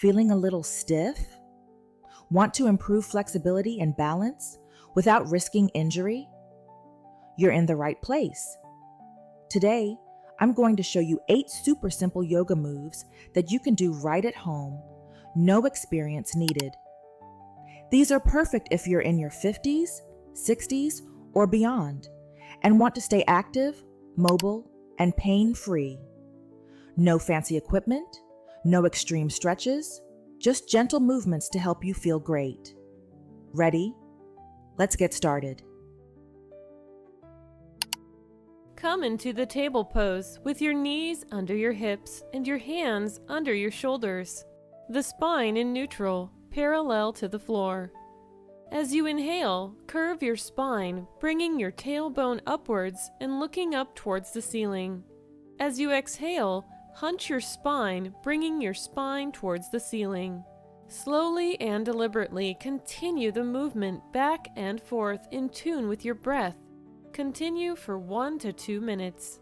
Feeling a little stiff? Want to improve flexibility and balance without risking injury? You're in the right place. Today, I'm going to show you 8 super simple yoga moves that you can do right at home, no experience needed. These are perfect if you're in your 50s, 60s, or beyond, and want to stay active, mobile, and pain-free. No fancy equipment, no extreme stretches, just gentle movements to help you feel great. Ready? Let's get started. Come into the table pose with your knees under your hips and your hands under your shoulders. The spine in neutral, parallel to the floor. As you inhale, curve your spine, bringing your tailbone upwards and looking up towards the ceiling. As you exhale, hunch your spine, bringing your spine towards the ceiling. Slowly and deliberately continue the movement back and forth in tune with your breath. Continue for 1 to 2 minutes.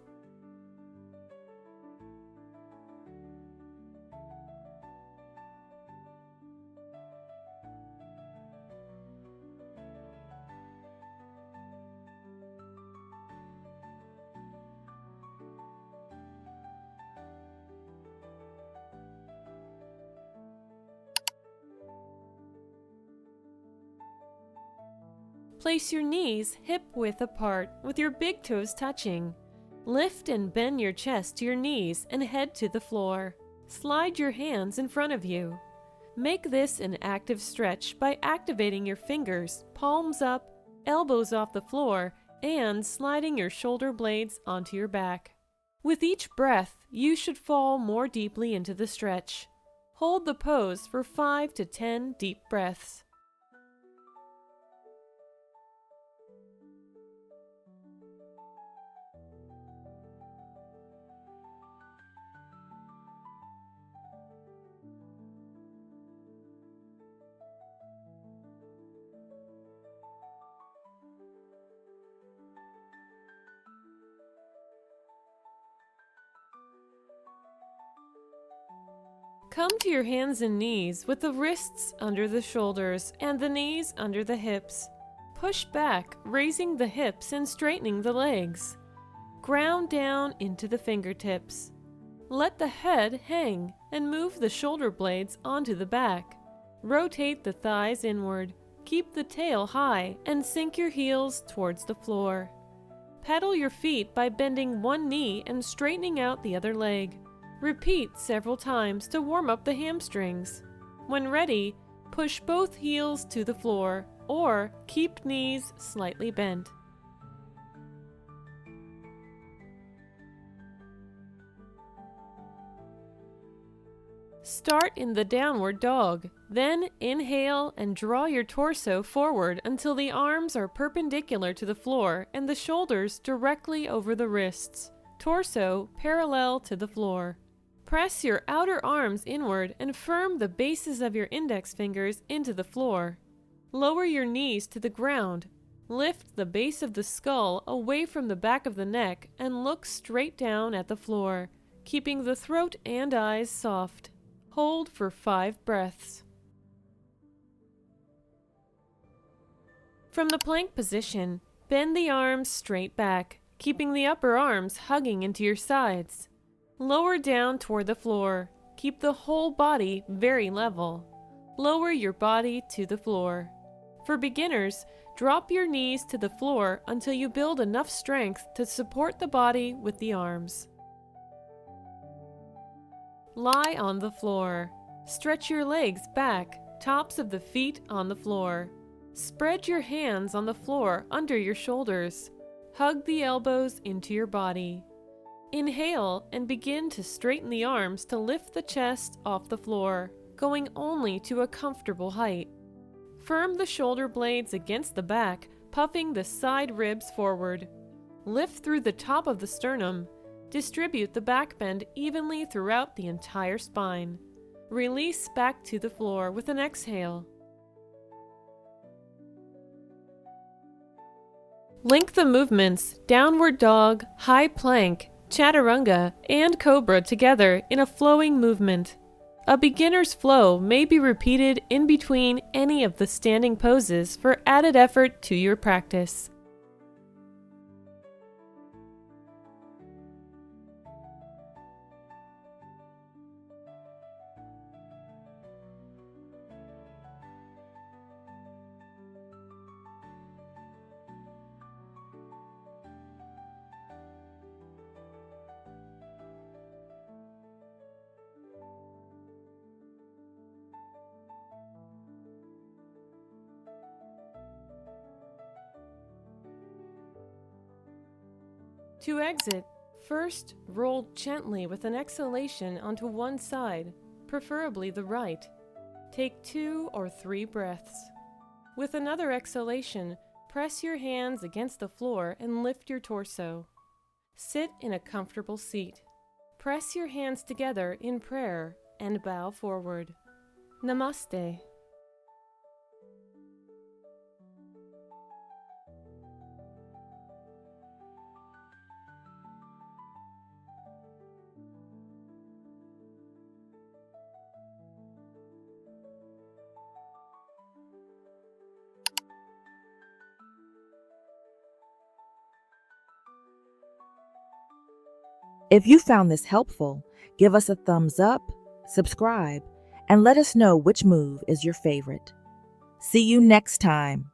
Place your knees hip-width apart with your big toes touching. Lift and bend your chest to your knees and head to the floor. Slide your hands in front of you. Make this an active stretch by activating your fingers, palms up, elbows off the floor, and sliding your shoulder blades onto your back. With each breath, you should fall more deeply into the stretch. Hold the pose for 5 to 10 deep breaths. Come to your hands and knees with the wrists under the shoulders and the knees under the hips. Push back, raising the hips and straightening the legs. Ground down into the fingertips. Let the head hang and move the shoulder blades onto the back. Rotate the thighs inward. Keep the tail high and sink your heels towards the floor. Pedal your feet by bending one knee and straightening out the other leg. Repeat several times to warm up the hamstrings. When ready, push both heels to the floor or keep knees slightly bent. Start in the downward dog. Then inhale and draw your torso forward until the arms are perpendicular to the floor and the shoulders directly over the wrists. Torso parallel to the floor. Press your outer arms inward and firm the bases of your index fingers into the floor. Lower your knees to the ground. Lift the base of the skull away from the back of the neck and look straight down at the floor, keeping the throat and eyes soft. Hold for 5 breaths. From the plank position, bend the arms straight back, keeping the upper arms hugging into your sides. Lower down toward the floor. Keep the whole body very level. Lower your body to the floor. For beginners, drop your knees to the floor until you build enough strength to support the body with the arms. Lie on the floor. Stretch your legs back, tops of the feet on the floor. Spread your hands on the floor under your shoulders. Hug the elbows into your body. Inhale and begin to straighten the arms to lift the chest off the floor, going only to a comfortable height. Firm the shoulder blades against the back, puffing the side ribs forward. Lift through the top of the sternum. Distribute the back bend evenly throughout the entire spine. Release back to the floor with an exhale. Link the movements downward dog, high plank, chaturanga, and cobra together in a flowing movement. A beginner's flow may be repeated in between any of the standing poses for added effort to your practice. To exit, first roll gently with an exhalation onto one side, preferably the right. Take 2 or 3 breaths. With another exhalation, press your hands against the floor and lift your torso. Sit in a comfortable seat. Press your hands together in prayer and bow forward. Namaste. If you found this helpful, give us a thumbs up, subscribe, and let us know which move is your favorite. See you next time.